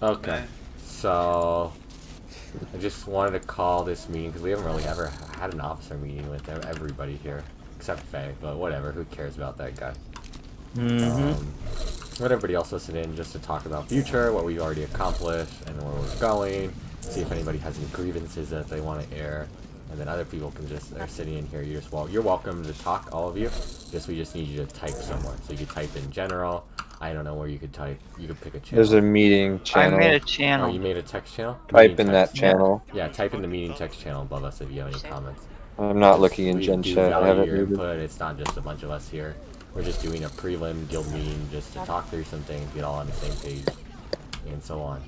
Okay. So I just wanted to call this meeting because we haven't really ever had an officer meeting with everybody here except Faye, but whatever. Who cares about that guy? Mm-hmm. Let everybody else listen in just to talk about future, what we've already accomplished, and where we're going. See if anybody has any grievances that they want to air, and then other people can just they're sitting in here. You're welcome to talk, all of you. We just need you to type somewhere. So you could type in general. I don't know where you could type. You could pick a channel. There's a meeting I made a channel. channel. Oh, you made a text channel? Type Meeting in that text. channel. Yeah, type in the meeting text channel above us if you have any comments. I'm not looking in We Gen do Chat. I value haven't your muted. input. It's not just a bunch of us here. We're just doing a prelim guild meeting just to talk through some things, get all on the same page, and so on.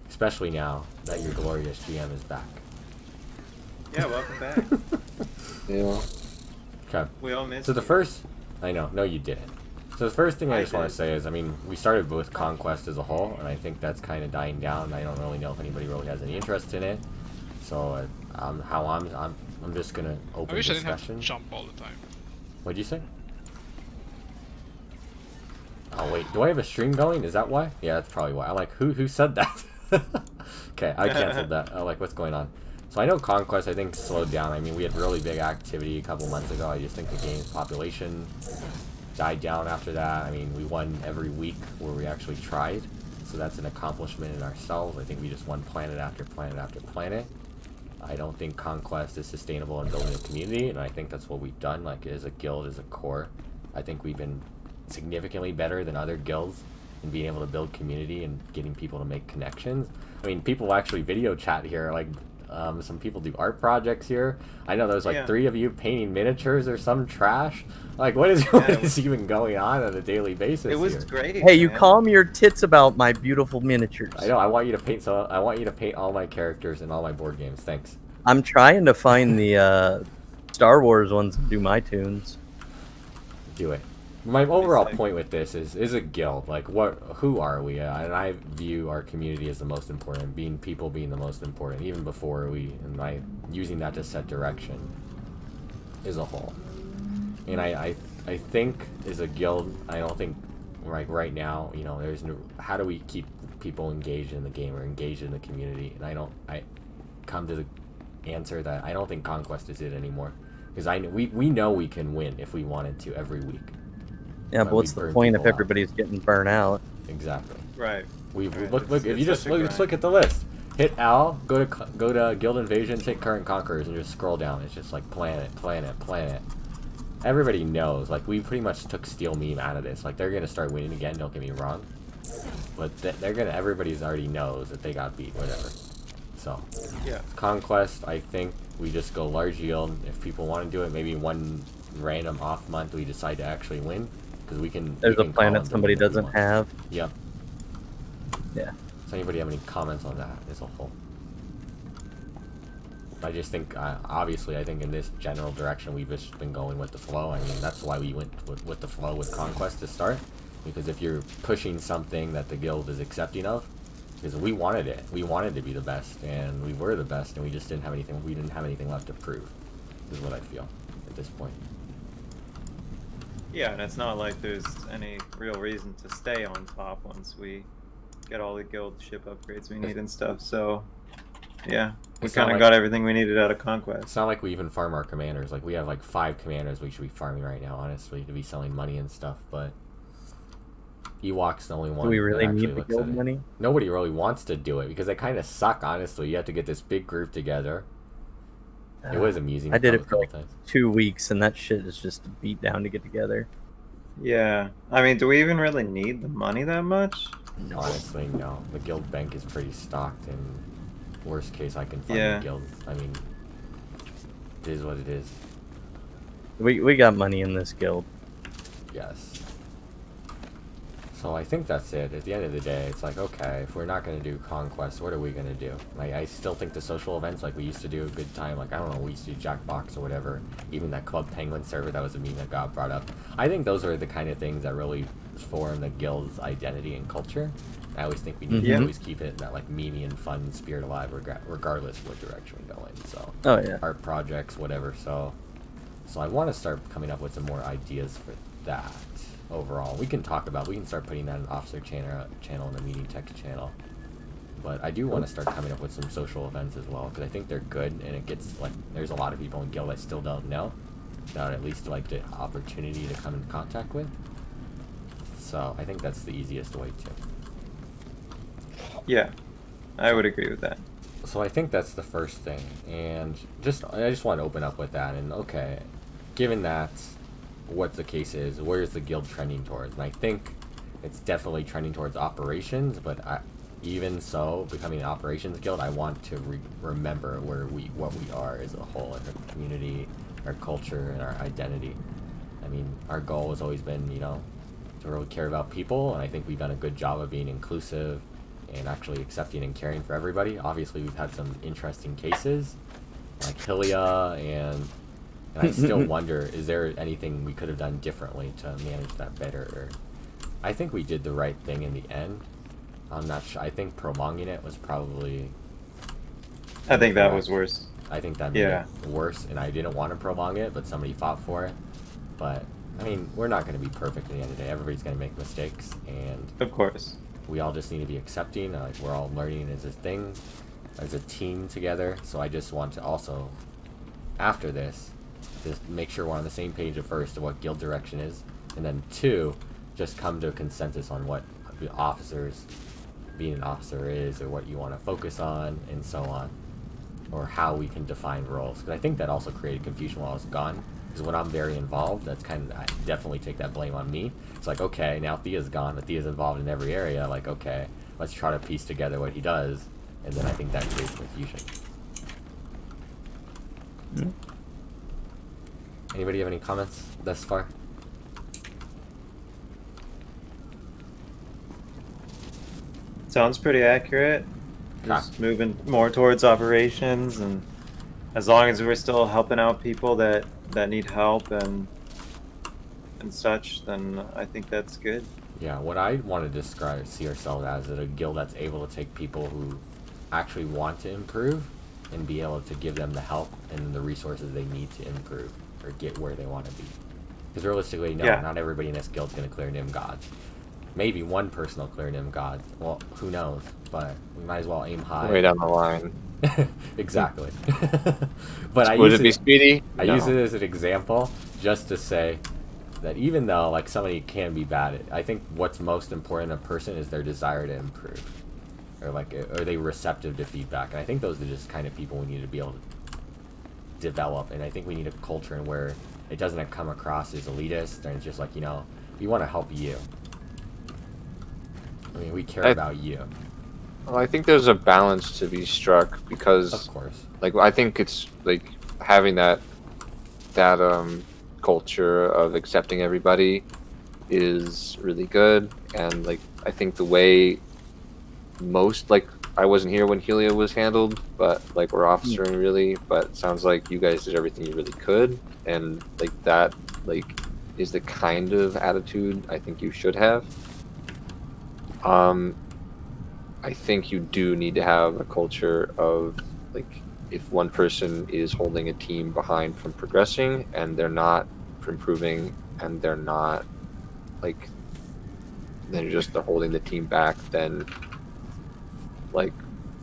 Especially now that your glorious GM is back. Yeah, welcome back. Yeah. Okay. We all missed So the you. first, I know, no, you didn't. So the first thing I I just want did. to say is, I mean, we started with Conquest as a whole, and I think that's kind of dying down. I don't really know if anybody really has any interest in it. So, I'm just gonna open I wish I didn't have to discussion. jump all the time. What'd you say? Oh wait, do I have a stream going? Is that why? Yeah, that's probably why. I'm like, who said that? Okay, I canceled that. Oh, like, what's going on? So I know Conquest, I think, slowed down. I mean, we had really big activity a couple months ago. I just think the game's population died down after that. I mean, we won every week where we actually tried. So that's an accomplishment in ourselves. I think we just won planet after planet after planet. I don't think Conquest is sustainable in building a community, and I think that's what we've done, like, as a guild, as a core. I think we've been significantly better than other guilds in being able to build community and getting people to make connections. I mean, people actually video chat here, like, some people do art projects here. I know there's like Yeah. 3 of you painting miniatures or some trash. Like, what is, what is even going on a daily basis It was here? great. Hey, you man. calm your tits about my beautiful miniatures. I know, I want you to paint, so I want you to paint all my characters in all my board games. Thanks. I'm trying to find the Star Wars ones and do my tunes. Do it. My overall like- point with this is a guild. Like, who are we? And I view our community as the most important, being the most important, even before using that to set direction as a whole. And I think as a guild, I don't think, like, right now, you know, there's no, how do we keep people engaged in the game or engaged in the community? And I come to the answer that I don't think Conquest is it anymore. Because we know we can win if we wanted to every week. Yeah, but what's we the burn point if people out. everybody's getting burnt out? Exactly. Right. We've Right, look it's- if you it's just such a look, grind. look at the list. Hit Al, go to Guild Invasion, take Current Conquerors, and just scroll down. It's just like planet. Everybody knows. Like, we pretty much took Steel Meme out of this. Like, they're gonna start winning again. Don't get me wrong, but they're gonna. Everybody's already knows that they got beat. Whatever. So Yeah. Conquest, I think we just go large yield. If people want to do it, maybe one random off month we decide to actually win. Because we can. There's we a can call planet them somebody doing what we doesn't want. have. Yep. Yeah. Does anybody have any comments on that as a whole? I just think, obviously, I think in this general direction we've just been going with the flow. I mean, that's why we went with the flow with Conquest to start. Because if you're pushing something that the guild is accepting of, because we wanted it, we wanted to be the best, and we were the best, and we just didn't have anything. We didn't have anything left to prove. Is what I feel at this point. Yeah, and it's not like there's any real reason to stay on top once we get all the guild ship upgrades we need and stuff. So, yeah, we It's not kind of like- got everything we needed out of It's Conquest. not like we even farm our commanders. Like, we have like 5 commanders we should be farming right now, honestly, to be selling money and stuff. But Ewok's the only one. Do we that really actually need the looks guild at it. money? Nobody really wants to do it because they kind of suck, honestly. You have to get this big group together. It was amusing. I did a it for couple like times. 2 weeks, and that shit is just a beat down to get together. Yeah, I mean, do we even really need the money that much? Honestly, no. The guild bank is pretty stocked, and worst case, I can fund Yeah. the guild. I mean, it is what it is. We got money in this guild. Yes. So I think that's it. At the end of the day, it's like, okay, if we're not going to do Conquest, what are we going to do? Like, I still think the social events, like we used to do a good time, like, I don't know, we used to do Jackbox or whatever, even that Club Penguin server, that was a meme that got brought up. I think those are the kind of things that really form the guild's identity and culture. I always think we need to Mhm. always keep it in that, like, meme and fun spirit alive, regardless of what direction we go in, so. Oh yeah. Art projects, whatever, so I want to start coming up with some more ideas for that overall. We can start putting that in officer channel in the meeting text channel. But I do want to start coming up with some social events as well, because I think they're good, and it gets, like, there's a lot of people in Guild I still don't know, that I'd at least like the opportunity to come in contact with. So I think that's the easiest way to. Yeah, I would agree with that. So I think that's the first thing, and I just want to open up with that. And okay, given that, what the case is, where is the guild trending towards? And I think it's definitely trending towards operations. But even so, becoming an operations guild, I want to remember what we are as a whole, as a community, our culture, and our identity. I mean, our goal has always been, to really care about people, and I think we've done a good job of being inclusive and actually accepting and caring for everybody. Obviously, we've had some interesting cases, like Hylia, and I still wonder, is there anything we could have done differently to manage that better? Or, I think we did the right thing in the end. I'm not sure. I think prolonging it was probably... I think that was worse. I think that made it worse, and I didn't want to prolong it, but somebody fought for it. But, I mean, we're not going to be perfect at the end of the day. Everybody's going to make mistakes, and... Of course. We all just need to be accepting, like we're all learning as a thing, as a team together. So I just want to also, after this, just make sure we're on the same page at first of what guild direction is, and then 2, just come to a consensus on what the officers, being an officer is, or what you want to focus on, and so on, or how we can define roles. Because I think that also created confusion while I was gone. Because when I'm very involved, that's kind of, I definitely take that blame on me. It's like, okay, now Thea's gone, but Thea's involved in every area. Like, okay, let's try to piece together what he does, and then I think that creates confusion. Mm. Anybody have any comments thus far? Sounds pretty accurate. Just moving more towards operations, and as long as we're still helping out people that need help and such, then I think that's good. Yeah, what I want to see ourselves as is a guild that's able to take people who actually want to improve and be able to give them the help and the resources they need to improve or get where they want to be. Because realistically, no, not everybody in this guild is going to clear NiM gods. Maybe one person will clear NiM gods. Well, who knows? But we might as well aim high. Way down the line. Exactly. But Would it be Speedy? I use it as an example just to say that even though like somebody can be bad, I think what's most important in a person is their desire to improve, or like are they receptive to feedback. And I think those are just kind of people we need to be able to develop. And I think we need a culture in where it doesn't come across as elitist, and it's just like, we want to help you. I mean, we care about you. Well, I think there's a balance to be struck, because Of course. like I think it's like having that culture of accepting everybody is really good. And like I think the way most, like, I wasn't here when Helia was handled, but like we're officering really, but it sounds like you guys did everything you really could, and like that like is the kind of attitude I think you should have. I think you do need to have a culture of, like, if one person is holding a team behind from progressing and they're not improving, and they're not, like, they're holding the team back, then, like,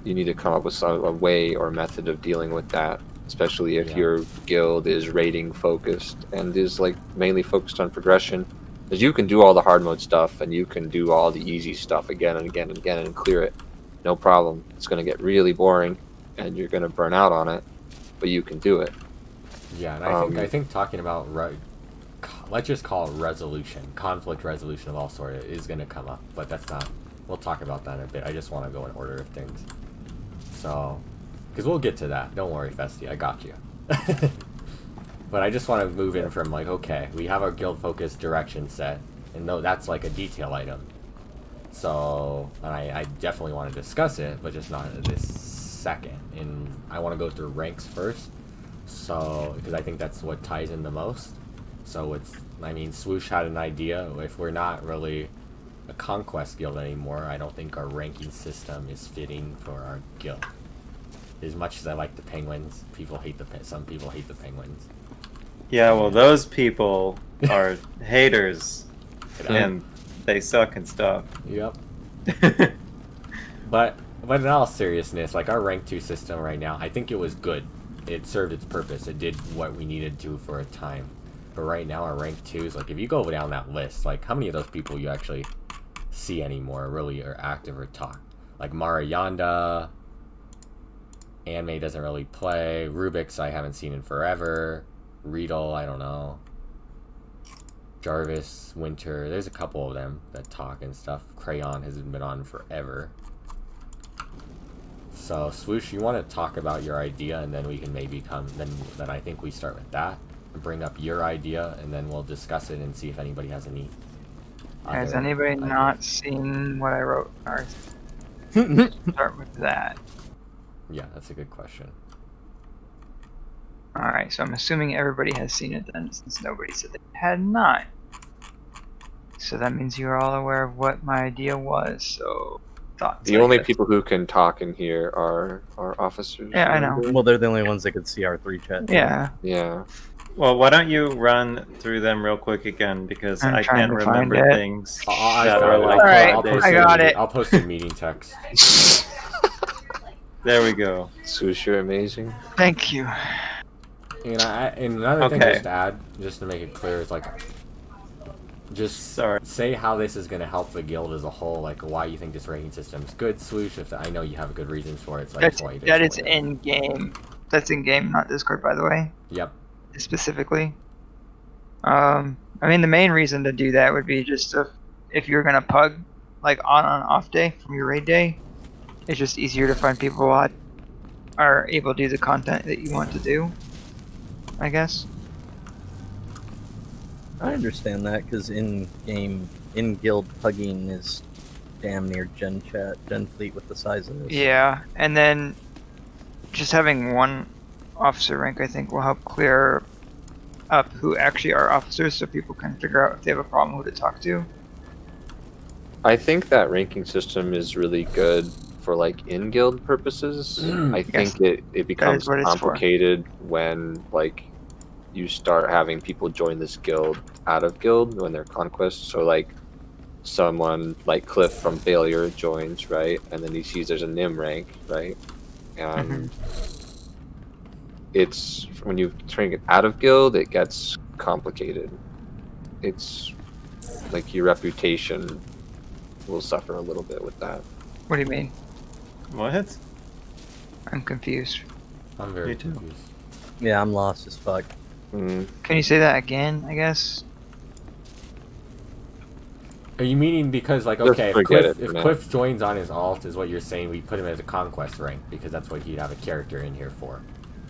you need to come up with a way or method of dealing with that, especially if your guild is rating focused and is, like, mainly focused on progression. Because you can do all the hard mode stuff, and you can do all the easy stuff again and again and again and clear it. No problem. It's going to get really boring, and you're going to burn out on it, but you can do it. Yeah, and I think talking about, let's just call it resolution, conflict resolution of all sort is going to come up, but that's not, we'll talk about that in a bit. I just want to go in order of things. So, because we'll get to that. Don't worry, Festy, I got you. But I just want to move in from, like, okay, we have our guild-focused direction set, and no, that's like a detail item. So, and I definitely want to discuss it, but just not at this second. And I want to go through ranks first, so, because I think that's what ties in the most. So it's, I mean, Swoosh had an idea. If we're not really a conquest guild anymore, I don't think our ranking system is fitting for our guild. As much as I like the penguins, some people hate the penguins. Yeah, well, those people are haters, and they suck and stuff. Yep. But But in all seriousness, like our rank 2 system right now, I think it was good. It served its purpose. It did what we needed to for a time. But right now, our rank 2s, like if you go down that list, like how many of those people you actually see anymore really are active or talk? Like Marianda, Anime doesn't really play. Rubik's I haven't seen in forever. Riedel, I don't know. Jarvis, Winter, there's a couple of them that talk and stuff. Crayon hasn't been on forever. So, Swoosh, you want to talk about your idea, and then we can maybe then I think we start with that, and bring up your idea, and then we'll discuss it and see if anybody has any. Has other anybody ideas. not seen what I wrote? Or start with that. Yeah, that's a good question. Alright, so I'm assuming everybody has seen it then, since nobody said they had not. So that means you're all aware of what my idea was, so thoughts. The I only guess. people who can talk in here are officers. Yeah, I know. remember? Well, they're the only ones that could see our 3 chat. Yeah, Yeah. Well, why don't you run through them real quick again, because I'm I trying can't to find remember it. things I that found were it. like Alright, I'll post I it got in- it. I'll post a meeting text. There we go. Swoosh, you're amazing. thank you. And another thing Okay. just to add, just to make it clear, is like, just Sorry. say how this is going to help the guild as a whole, like why you think this ranking system is good, Swoosh. If I know you have good reasons for it, so I just want you to That is explain it. in game. That's in game, not Discord, by the way. Yep. Specifically. I mean, the main reason to do that would be just if you're gonna pug like on an off day from your raid day, it's just easier to find people that are able to do the content that you want to do. I guess. I understand that because in guild pugging is damn near gen fleet with the size of this. Yeah, and then just having one officer rank, I think, will help clear up who actually are officers, so people can figure out if they have a problem who to talk to. I think that ranking system is really good for like in guild purposes. I think it becomes what it's for. complicated when like you start having people join this guild out of guild when they're conquest. So like someone like Cliff from Failure joins, right? And then he sees there's a NiM rank, right? And it's when you try to get out of guild, it gets complicated. It's like your reputation will suffer a little bit with that. What do you mean? What? I'm confused. I'm very Me too. confused. Yeah, I'm lost as fuck. Mm. Can you say that again, I guess? Are you meaning because, like, Just okay, if forget Cliff, it, if man. Cliff joins on his alt, is what you're saying, we put him as a conquest rank because that's what he'd have a character in here for.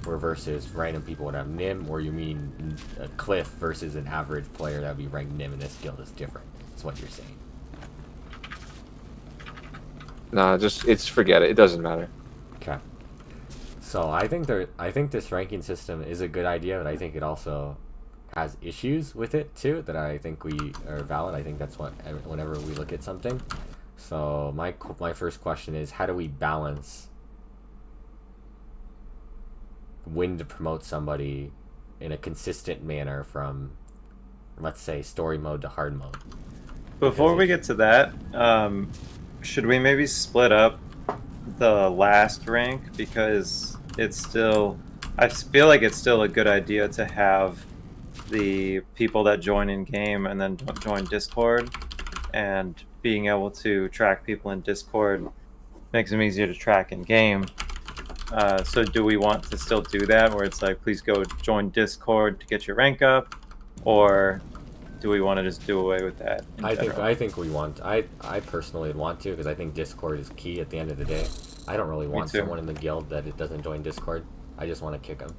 Or versus random people would have NiM, or you mean a Cliff versus an average player that would be ranked NiM in this guild is different. That's what you're saying. Nah, it's forget it. It doesn't matter. Okay. So I think this ranking system is a good idea, but I think it also has issues with it too that I think we are valid. I think that's what whenever we look at something. So my first question is, how do we balance when to promote somebody in a consistent manner from, let's say, story mode to hard mode? Before we get to that, should we maybe split up the last rank, because it's still, I feel like it's still a good idea to have the people that join in game and then join Discord, and being able to track people in Discord makes them easier to track in game. So do we want to still do that, where it's like, please go join Discord to get your rank up, or do we want to just do away with that in general? I think we want. I personally would want to, because I think Discord is key at the end of the day. I don't really want too. someone in the guild that it doesn't join Discord. I just want to kick them.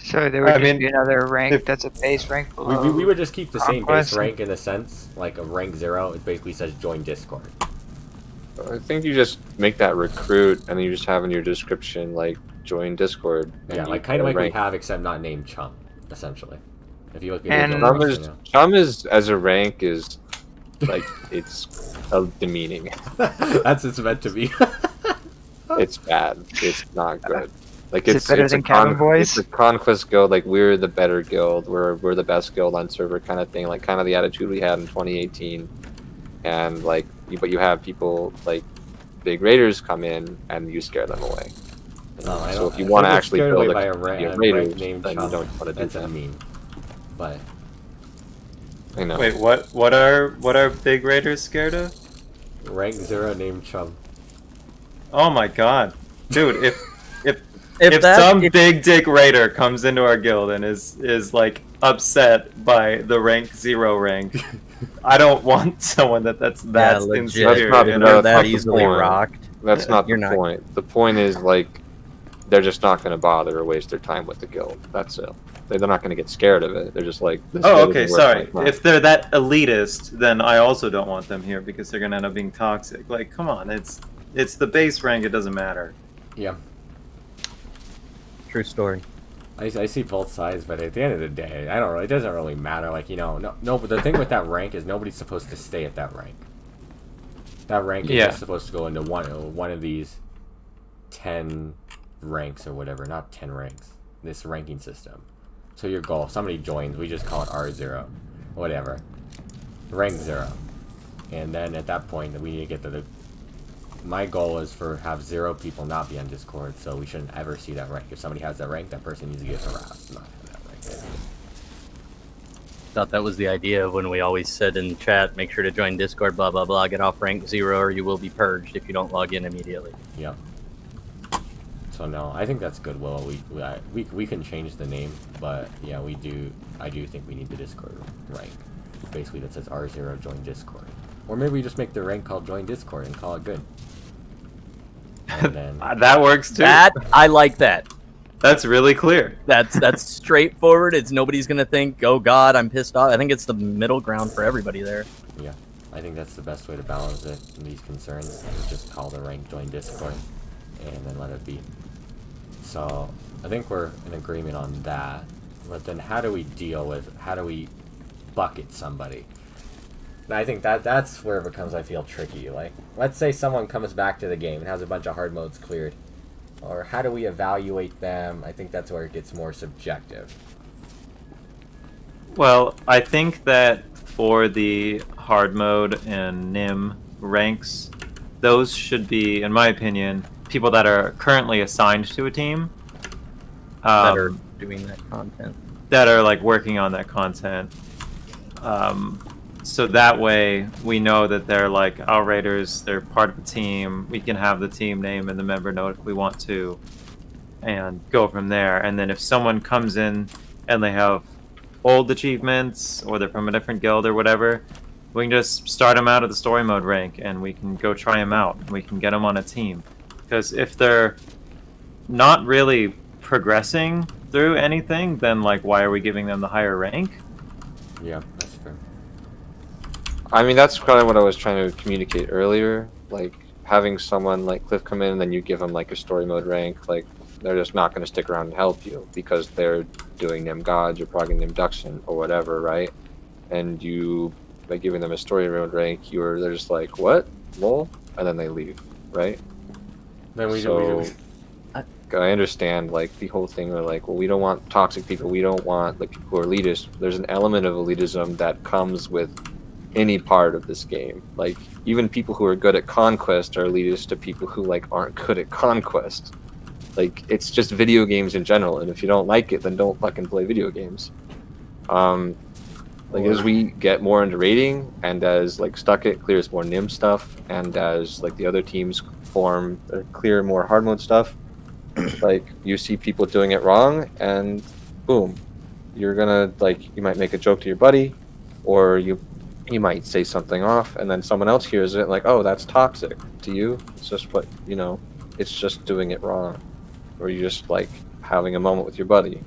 So there would I just mean, be another rank if- that's a base rank below. we would just keep the same base Conquest. rank in a sense, like a rank 0. It basically says join Discord. I think you just make that recruit, and then you just have in your description like join Discord. and Yeah, you like kind of get like a rank. we have, except not named Chum, essentially. If you look at And- your Chum guild, is you know. Chum is as a rank is like it's demeaning. That's it's meant to be. It's bad. It's not good. Like Is it it's better it's than a Cabin Boys? It's a conquest guild. Like we're the better guild. We're the best guild on server kind of thing. Like kind of the attitude we had in 2018, and like but you have people like big raiders come in and you scare them away. No, I So don't- if you I want to think actually scared build away a by a community of rank raiders, named then you Chum. don't want to do That's a that. meme. But I know. Wait, what are big raiders scared of? rank 0 named Chum. Oh my god, dude! If If some big dick raider comes into our guild and is like upset by the rank 0 rank, I don't want someone that's legit. insecure. That's not- you no, know? that's that not the easily point. rocked. That's not the You're not- point. The point is like they're just not going to bother or waste their time with the guild. That's it. They're not going to get scared of it. They're just like, this Oh, guild okay, doesn't work sorry. like that. If they're that elitist, then I also don't want them here because they're gonna end up being toxic. Like, come on, it's the base rank. It doesn't matter. Yeah. True story. I see both sides, but at the end of the day, I don't really. It doesn't really matter. Like, you know, no. But the thing with that rank is nobody's supposed to stay at that rank. That rank is Yeah. just supposed to go into one of these 10 ranks or whatever. Not 10 ranks. This ranking system. So your goal, if somebody joins, we just call it R0, whatever. Rank 0, and then at that point, we need to get to the. My goal is for have 0 people not be on Discord, so we shouldn't ever see that rank. If somebody has that rank, that person needs to get harassed, not have that rank. Thought that was the idea of when we always said in chat, make sure to join Discord, blah blah blah, get off rank 0 or you will be purged if you don't log in immediately. Yep. So no, I think that's good. Well, we can change the name, but yeah, we do. I do think we need the Discord rank, basically that says R0 join Discord, or maybe we just make the rank called join Discord and call it good. And then That works too. That I like that. That's really clear. That's straightforward. It's nobody's gonna think, oh god, I'm pissed off. I think it's the middle ground for everybody there. yeah, I think that's the best way to balance it. These concerns is just call the rank join Discord, and then let it be. So I think we're in agreement on that. But then how do we bucket somebody? And I think that's where it becomes, I feel, tricky. Like, let's say someone comes back to the game and has a bunch of hard modes cleared. Or how do we evaluate them? I think that's where it gets more subjective. Well, I think that for the hard mode and NiM ranks, those should be, in my opinion, people that are currently assigned to a team. That are doing that content. That are like working on that content. So that way we know that they're like our raiders, they're part of the team. We can have the team name and the member note if we want to, and go from there. And then if someone comes in and they have old achievements or they're from a different guild or whatever, we can just start them out at the story mode rank and we can go try them out and we can get them on a team. Because if they're not really progressing through anything, then like why are we giving them the higher rank? Yeah, that's fair. I mean, that's kind of what I was trying to communicate earlier. Like, having someone like Cliff come in and then you give them like a story mode rank, like, they're just not going to stick around and help you because they're doing NiM Gods or progging NiM Duction or whatever, right? And you, by giving them a story mode rank, they're just like, what? Lol? And then they leave, right? Then we So, do. I understand, like, the whole thing where, like, well, we don't want toxic people, we don't want, like, people who are elitist. There's an element of elitism that comes with any part of this game. Like, even people who are good at Conquest are elitist to people who, like, aren't good at Conquest. Like, it's just video games in general, and if you don't like it, then don't fucking play video games. Like, as we get more into raiding, and as, like, Stuckit clears more NiM stuff, and as, like, the other teams form, clear more hard mode stuff, like, you see people doing it wrong, and boom, you're gonna, like, you might make a joke to your buddy, or you might say something off, and then someone else hears it, like, oh, that's toxic to you. It's just what, you know, it's just doing it wrong, or you're just, like, having a moment with your buddy.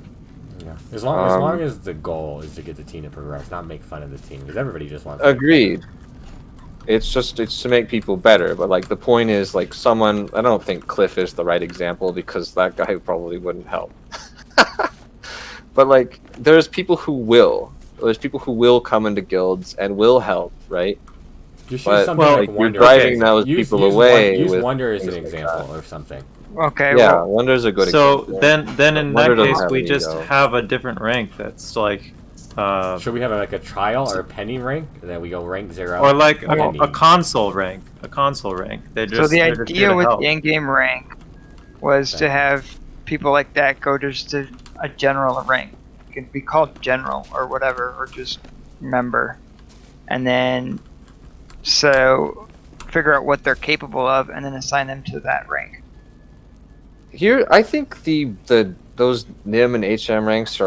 Yeah. As long as the goal is to get the team to progress, not make fun of the team, because everybody just wants. To Agreed. It's to make people better, but, like, the point is, like, someone, I don't think Cliff is the right example because that guy probably wouldn't help. But, like, there's people who will. There's people who will come into guilds and will help, right? You should But, something well, like you're Wonder. driving those people away Use with Wonder as an things like example or something. Okay. Yeah, Well, Wonder's a good So example. then in Wonder that doesn't case have we any just ego. have a different rank that's like Should we have like a trial or a pending rank, and then we go rank 0? or like pending. a console rank. A console rank. They're So just, the they're just here idea to with help. the in-game rank was to have people like that go just to a general rank. It could be called general or whatever, or just member, and then so figure out what they're capable of, and then assign them to that rank. Here, I think those NiM and HM ranks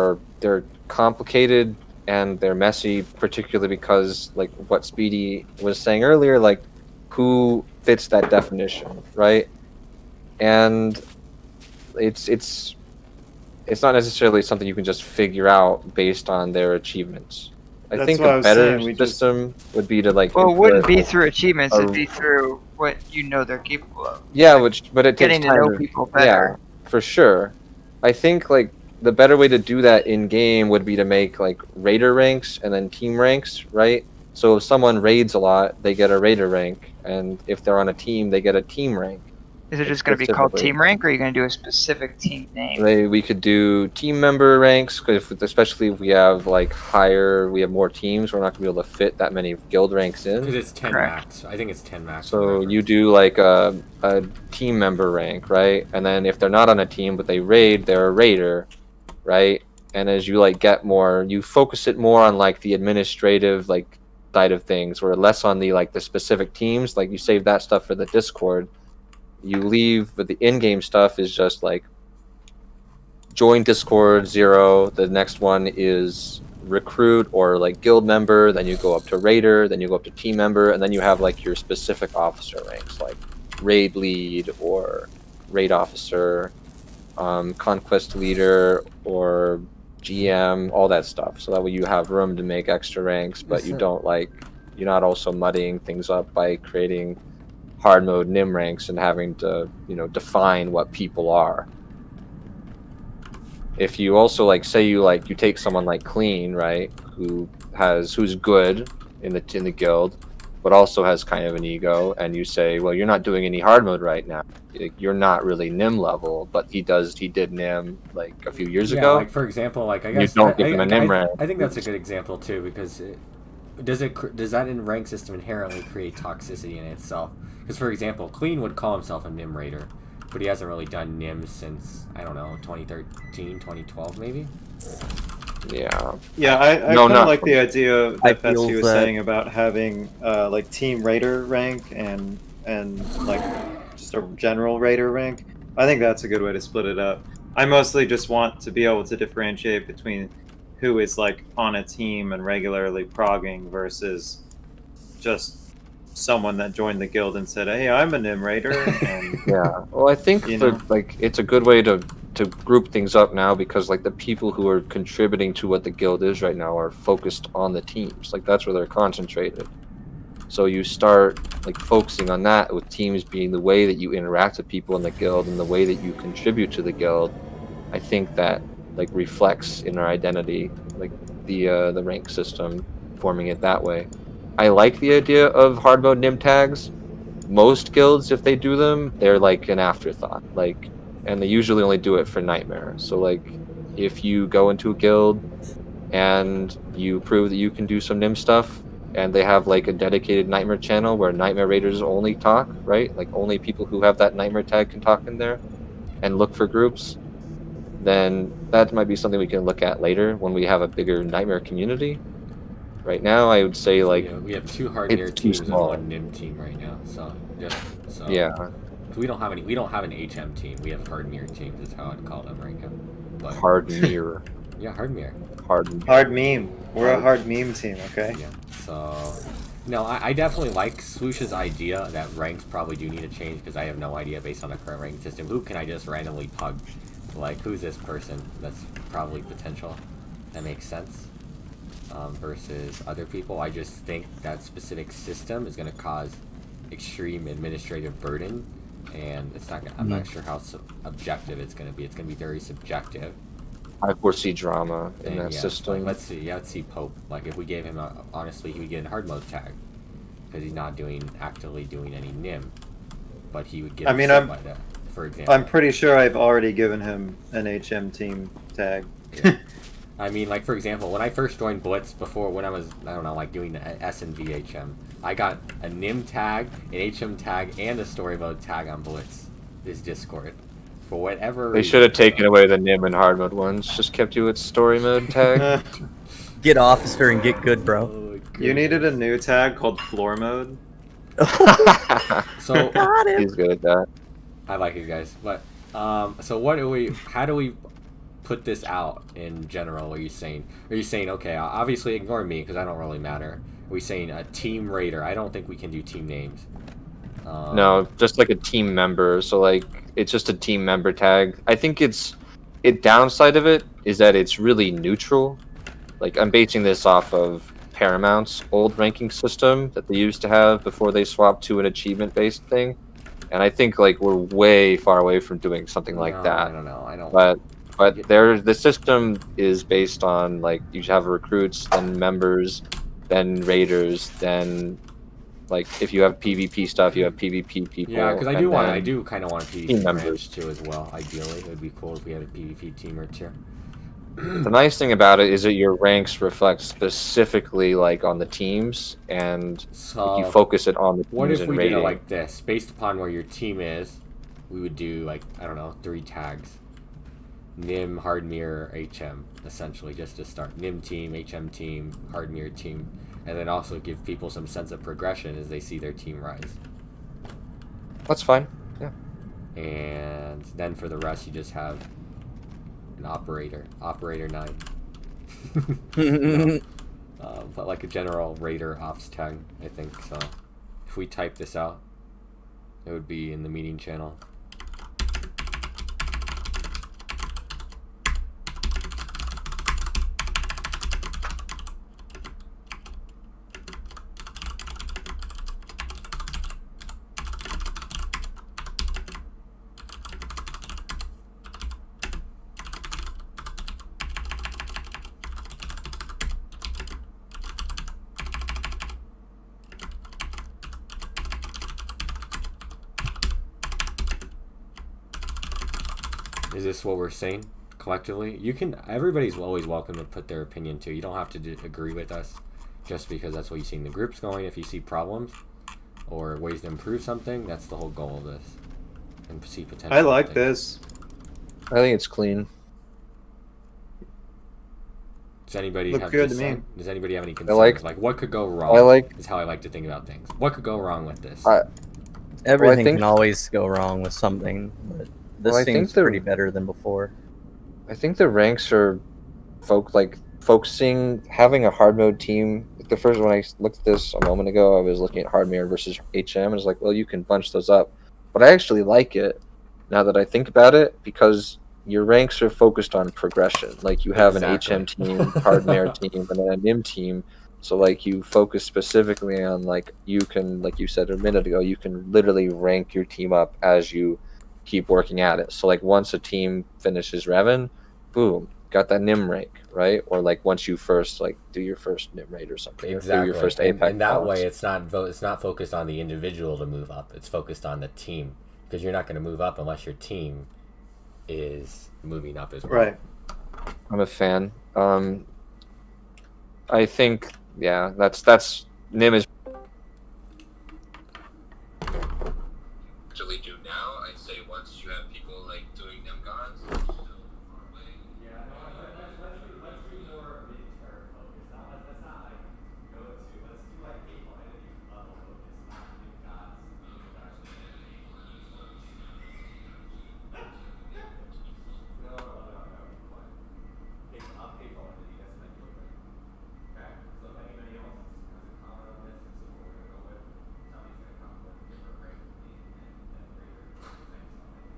they're complicated and they're messy, particularly because like what Speedy was saying earlier, like who fits that definition, right? And it's not necessarily something you can just figure out based on their achievements. I That's think what I a was better saying, we system would be to like. Well, it wouldn't input, be like, through achievements; a- it'd be through what you know they're capable of. Yeah, but it takes Getting to time know people better. Yeah, for sure. I think like the better way to do that in game would be to make like raider ranks and then team ranks, right? So if someone raids a lot, they get a raider rank, and if they're on a team, they get a team rank. Is it just going to be called Specifically. team rank, or are you going to do a specific team name? We could do team member ranks, especially if we have we have more teams, we're not gonna be able to fit that many guild ranks in. Because it's 10 Correct. max. I think it's 10 max. So you do like a team member rank, right? And then if they're not on a team but they raid, they're a raider, right? And as you like get more, you focus it more on like the administrative like side of things, or less on the like the specific teams. Like you save that stuff for the Discord. You leave, but the in-game stuff is just like join Discord 0. The next one is recruit or like guild member. Then you go up to raider. Then you go up to team member, and then you have like your specific officer ranks, like raid lead or raid officer, conquest leader or GM, all that stuff. So that way you have room to make extra ranks, but you don't you're not also muddying things up by creating hard mode NiM ranks and having to define what people are. If you also say you take someone like Clean, right, who's good in the guild, but also has kind of an ego, and you say, well, you're not doing any hard mode right now, you're not really NiM level, but he did NiM like a few years ago. Like for example, like I guess you don't give him a NiM rank. I think that's a good example too, because does that in rank system inherently create toxicity in itself? Because for example, Clean would call himself a NiM raider, but he hasn't really done NiM since, I don't know, 2013, 2012 maybe? Yeah, I No, kind of not like for the idea that I Betsy feel was that- saying about having like team raider rank and like just a general raider rank. I think that's a good way to split it up. I mostly just want to be able to differentiate between who is like on a team and regularly progging versus just someone that joined the guild and said, "Hey, I'm a NiM raider." And Yeah, well, I think You that know? it's a good way to group things up now, because the people who are contributing to what the guild is right now are focused on the teams. That's where they're concentrated. So you start focusing on that, with teams being the way that you interact with people in the guild and the way that you contribute to the guild. I think that reflects in our identity, the rank system, forming it that way. I like the idea of hard mode NiM tags. Most guilds, if they do them, they're an afterthought. And they usually only do it for Nightmare. So if you go into a guild and you prove that you can do some NiM stuff, and they have a dedicated Nightmare channel where Nightmare Raiders only talk, right? Only people who have that Nightmare tag can talk in there and look for groups, then that might be something we can look at later when we have a bigger Nightmare community. Right now, I would say we have 2 hard it's mirror too teams and small. 1 NiM team right now. So yeah. We don't have any. We don't have an HM team. We have hard mirror teams. Is how I'd call them right now. But Hard mirror. yeah, hard mirror. hard meme. We're a hard meme team, okay? Yeah. So, no, I definitely like Swoosh's idea that ranks probably do need to change, because I have no idea based on the current ranking system. Who can I just randomly pug? Who's this person? That's probably potential. That makes sense. Versus other people, I just think that specific system is going to cause extreme administrative burden, and it's not. I'm not sure how objective it's going to be. It's going to be very subjective. I foresee drama in And that yeah, system. let's see Pope. If we gave him honestly, he would get a hard mode tag, because he's not actively doing any NiM, but he would get. I mean, upset by that, for example. I'm pretty sure I've already given him an HM team tag. I mean, like for example, when I first joined Blitz before, when I was I don't know, like doing the S and VHM, I got a NiM tag, an HM tag, and a story mode tag on Blitz. This Discord, for whatever They reason. should have taken so. away the NiM and hard mode ones. Just kept you with story mode tag. Get officer and get good, bro. Oh my You needed a goodness. new tag called floor mode. So Got him. He's good at that. I like you guys, but so what do we? How do we put this out in general? What are you saying? Are you saying okay? Obviously, ignore me because I don't really matter. Are we saying a team raider? I don't think we can do team names. No, just like a team member. So like it's just a team member tag. I think downside of it is that it's really neutral. Like I'm basing this off of Paramount's old ranking system that they used to have before they swapped to an achievement based thing. And I think like we're way far away from doing something like No, that. I don't know. I don't. But the system is based on like you have recruits, then members, then raiders, then like if you have PvP stuff, you have PvP people. Yeah, because I and do then kind of want a team PvP members. branch too as well. Ideally, it would be cool if we had a PvP team or two. The nice thing about it is that your ranks reflect specifically like on the teams, and like, you So, focus it on the what teams if and we did it rating. like this? Based upon where your team is, we would do like I don't know 3 tags. NiM, hard mirror, HM, essentially, just to start. NiM team, HM team, hard mirror team, and then also give people some sense of progression as they see their team rise. That's fine. Yeah. And then for the rest, you just have an operator 9. No, but like a general raider ops tag, I think. So if we type this out, it would be in the meeting channel. Is this what we're saying collectively? You can. Everybody's always welcome to put their opinion too. You don't have to agree with us, just because that's what you see in the groups going. If you see problems or ways to improve something, that's the whole goal of this. And see potential. I like this. I think it's clean. Does anybody Look have good to dissent? me. Does anybody have any concerns? like- what could go wrong? I like is how I like to think about things. What could go wrong with this? Everything think- can always go wrong with something, but this Well, I think seems the- pretty better than before. I think the ranks are focusing having a hard mode team. Like the first when I looked at this a moment ago, I was looking at hard mirror versus HM, and it's like, well, you can bunch those up. But I actually like it now that I think about it because your ranks are focused on progression. Like you have Exactly. an HM team, hard mirror team, and then a NiM team. So like you focus specifically on like you can, like you said a minute ago, you can literally rank your team up as you keep working at it. So like once a team finishes Revan, boom, got that NiM rank, right? Or like once you first like do your first NiM raid or something, or do Exactly. your first and, Apex. and that balance. way, it's not focused on the individual to move up. It's focused on the team because you're not going to move up unless your team is moving up as well. Right. I'm a fan. I think that's NiM is. Actually, do now. I'd say once you have people like doing NiM gods. Yeah, let's do more mid-term focus. Let's not like go to. Let's do like hateful entities level focus, not big gods. No. Hateful entity. That's my favorite. Okay. So if anybody else has a comment on this, this is what we're gonna go with. Somebody's gonna come with a different rank and greater things on it.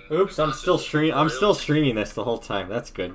Oops, I'm still streaming this the whole time. That's good.